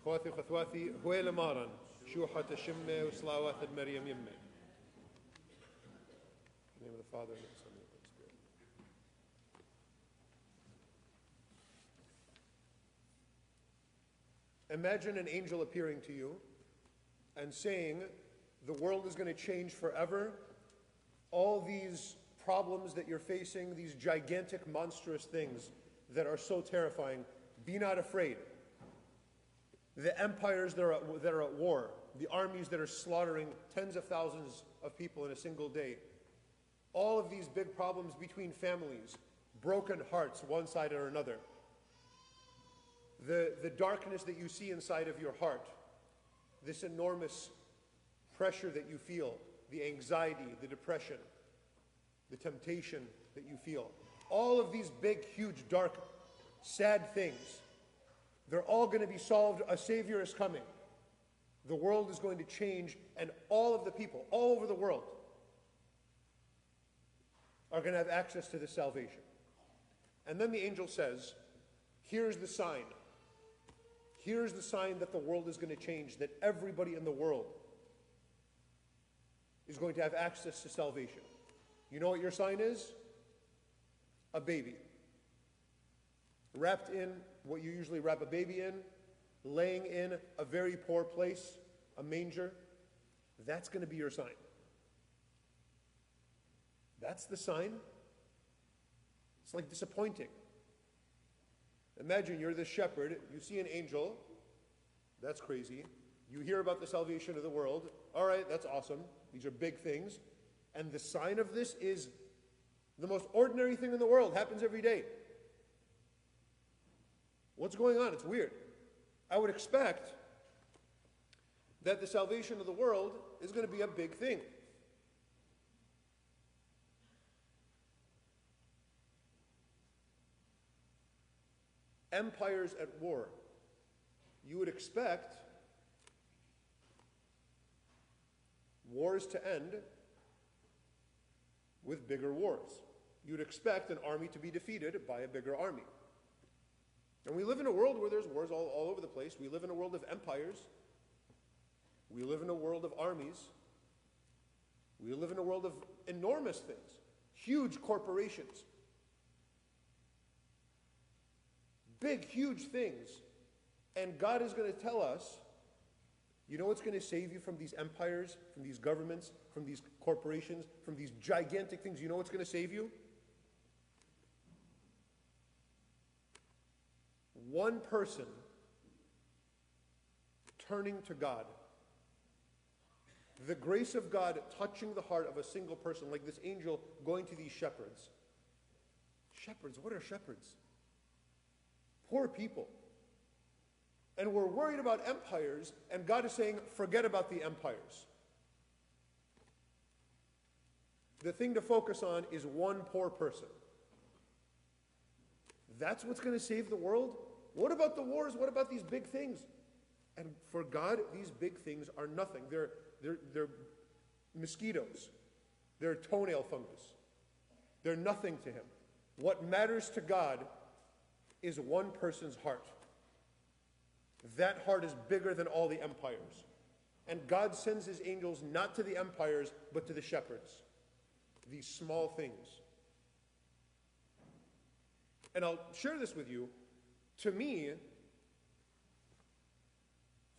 خواتي وخواتي هويل مارن شوحة الشمة وصلاوات المريم يمة. In the name of the Father, and of the Son, and of the Holy Spirit. Imagine an angel appearing to you and saying, the world is going to change forever. All these problems that you're facing, these gigantic, monstrous things that are so terrifying, be not afraid. The empires that are at war, the armies that are slaughtering tens of thousands of people in a single day, all of these big problems between families, broken hearts one side or another, the darkness that you see inside of your heart, this enormous pressure that you feel, the anxiety, the depression, the temptation that you feel, all of these big, huge, dark, sad things, they're all going to be solved. A Savior is coming. The world is going to change, and all of the people, all over the world, are going to have access to this salvation. And then the angel says, here's the sign. Here's the sign that the world is going to change, that everybody in the world is going to have access to salvation. You know what your sign is? A baby. Wrapped in what you usually wrap a baby in, laying in a very poor place, a manger. That's going to be your sign. That's the sign. It's like disappointing. Imagine you're the shepherd, you see an angel. That's crazy. You hear about the salvation of the world. All right, that's awesome. These are big things. And the sign of this is the most ordinary thing in the world. Happens every day. What's going on? It's weird. I would expect that the salvation of the world is going to be a big thing. Empires at war. You would expect wars to end with bigger wars. You'd expect an army to be defeated by a bigger army. And we live in a world where there's wars all over the place. We live in a world of empires. We live in a world of armies. We live in a world of enormous things, huge corporations, big, huge things. And God is going to tell us, you know what's going to save you from these empires, from these governments, from these corporations, from these gigantic things? You know what's going to save you? One person turning to God. The grace of God touching the heart of a single person, like this angel going to these shepherds. Shepherds, what are shepherds? Poor people. And we're worried about empires, and God is saying, forget about the empires. The thing to focus on is one poor person. That's what's going to save the world? What about the wars? What about these big things? And for God, these big things are nothing. They're mosquitoes. They're toenail fungus. They're nothing to him. What matters to God is one person's heart. That heart is bigger than all the empires. And God sends his angels not to the empires, but to the shepherds. These small things. And I'll share this with you. To me,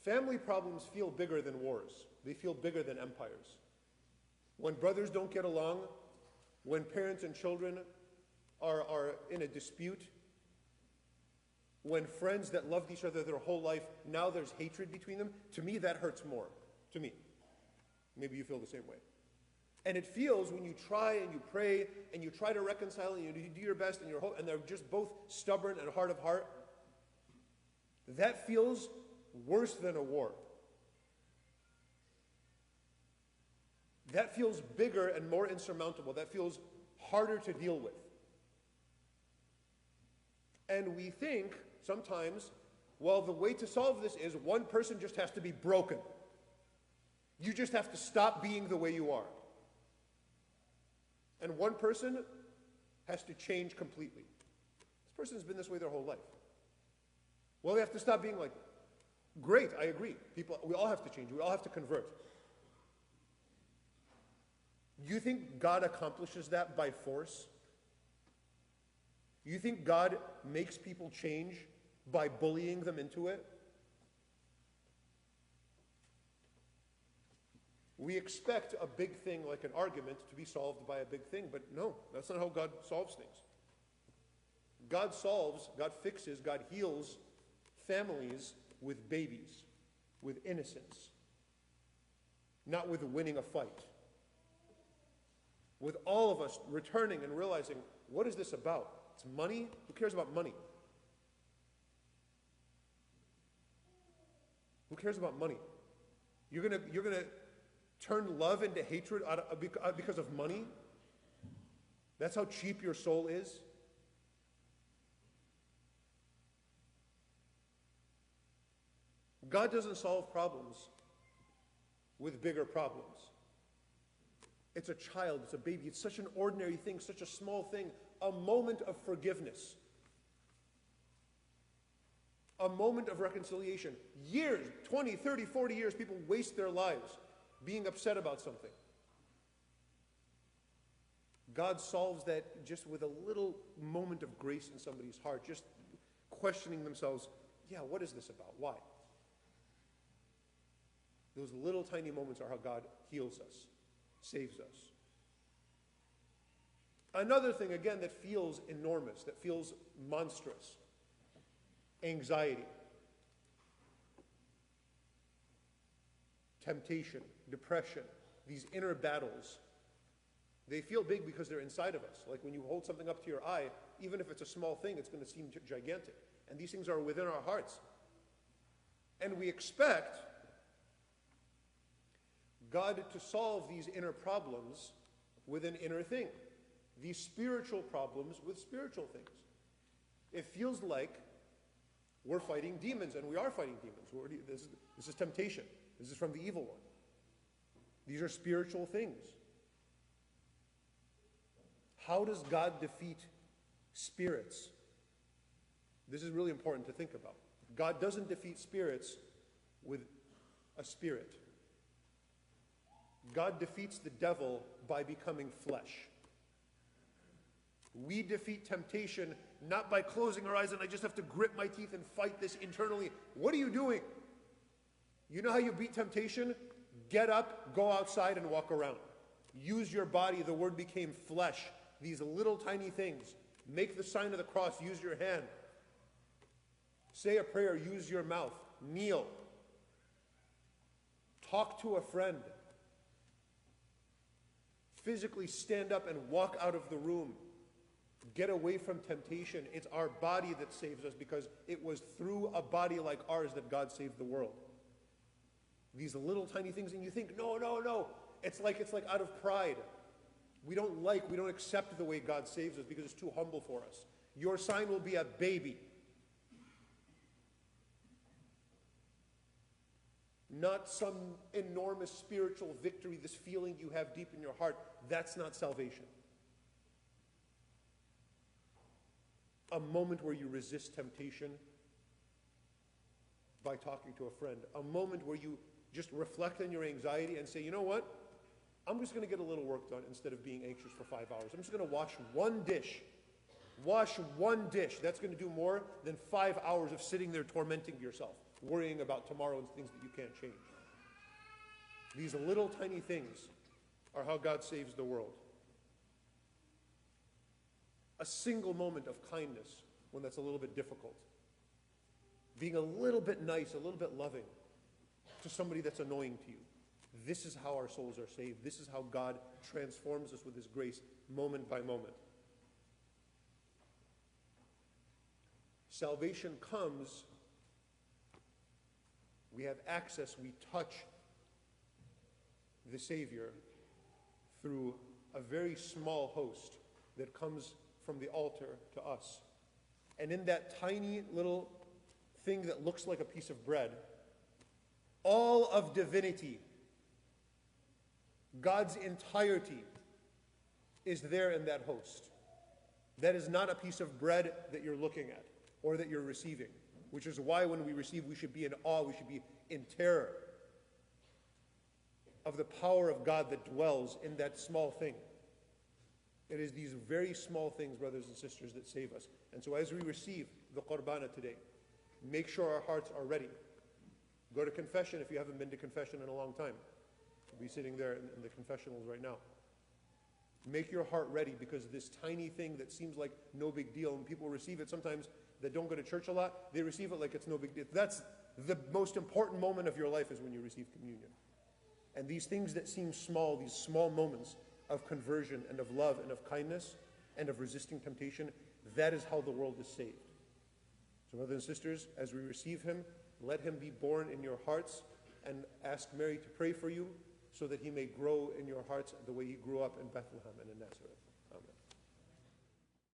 family problems feel bigger than wars. They feel bigger than empires. When brothers don't get along, when parents and children are in a dispute, when friends that loved each other their whole life, now there's hatred between them, to me that hurts more. To me. Maybe you feel the same way. And it feels when you try and you pray and you try to reconcile and you do your best and they're just both stubborn and hard of heart, that feels worse than a war. That feels bigger and more insurmountable. That feels harder to deal with. And we think sometimes, well, the way to solve this is one person just has to be broken. You just have to stop being the way you are. And one person has to change completely. This person has been this way their whole life. Well, they have to stop being like that. Great, I agree. We all have to change. We all have to convert. You think God accomplishes that by force? You think God makes people change by bullying them into it? We expect a big thing like an argument to be solved by a big thing, but no, that's not how God solves things. God solves, God fixes, God heals families with babies, with innocence, not with winning a fight. With all of us returning and realizing, what is this about? It's money? Who cares about money? Who cares about money? You're gonna turn love into hatred because of money? That's how cheap your soul is? God doesn't solve problems with bigger problems. It's a child, it's a baby, it's such an ordinary thing, such a small thing, a moment of forgiveness, a moment of reconciliation. Years, 20, 30, 40 years, people waste their lives being upset about something. God solves that just with a little moment of grace in somebody's heart, just questioning themselves, yeah, what is this about? Why? Those little tiny moments are how God heals us, saves us. Another thing, again, that feels enormous, that feels monstrous, anxiety, temptation, depression, these inner battles. They feel big because they're inside of us. Like when you hold something up to your eye, even if it's a small thing, it's going to seem gigantic. And these things are within our hearts. And we expect God to solve these inner problems with an inner thing. These spiritual problems with spiritual things. It feels like we're fighting demons, and we are fighting demons. This is temptation. This is from the evil one. These are spiritual things. How does God defeat spirits? This is really important to think about. God doesn't defeat spirits with a spirit. God defeats the devil by becoming flesh. We defeat temptation not by closing our eyes and I just have to grit my teeth and fight this internally. What are you doing? You know how you beat temptation? Get up, go outside and walk around. Use your body. The word became flesh. These little tiny things. Make the sign of the cross. Use your hand. Say a prayer. Use your mouth. Kneel. Talk to a friend. Physically stand up and walk out of the room. Get away from temptation. It's our body that saves us because it was through a body like ours that God saved the world. These little tiny things, and you think, no. It's like out of pride. We don't accept the way God saves us because it's too humble for us. Your sign will be a baby. Not some enormous spiritual victory, this feeling you have deep in your heart. That's not salvation. A moment where you resist temptation by talking to a friend. A moment where you just reflect on your anxiety and say, you know what? I'm just going to get a little work done instead of being anxious for 5 hours. I'm just going to wash one dish. Wash one dish. That's going to do more than 5 hours of sitting there tormenting yourself, worrying about tomorrow and things that you can't change. These little tiny things are how God saves the world. A single moment of kindness when that's a little bit difficult. Being a little bit nice, a little bit loving to somebody that's annoying to you. This is how our souls are saved. This is how God transforms us with His grace moment by moment. Salvation comes, we have access, we touch the Savior through a very small host that comes from the altar to us. And in that tiny little thing that looks like a piece of bread, all of divinity, God's entirety, is there in that host. That is not a piece of bread that you're looking at or that you're receiving. which is why when we receive, we should be in awe, we should be in terror of the power of God that dwells in that small thing. It is these very small things, brothers and sisters, that save us. And so as we receive the Qurbana today, make sure our hearts are ready. Go to confession if you haven't been to confession in a long time. We'll be sitting there in the confessionals right now. Make your heart ready, because this tiny thing that seems like no big deal, and people receive it sometimes that don't go to church a lot, they receive it like it's no big deal. That's the most important moment of your life, is when you receive communion. And these things that seem small, these small moments of conversion and of love and of kindness and of resisting temptation, that is how the world is saved. So brothers and sisters, as we receive him, let him be born in your hearts, and ask Mary to pray for you so that he may grow in your hearts the way he grew up in Bethlehem and in Nazareth.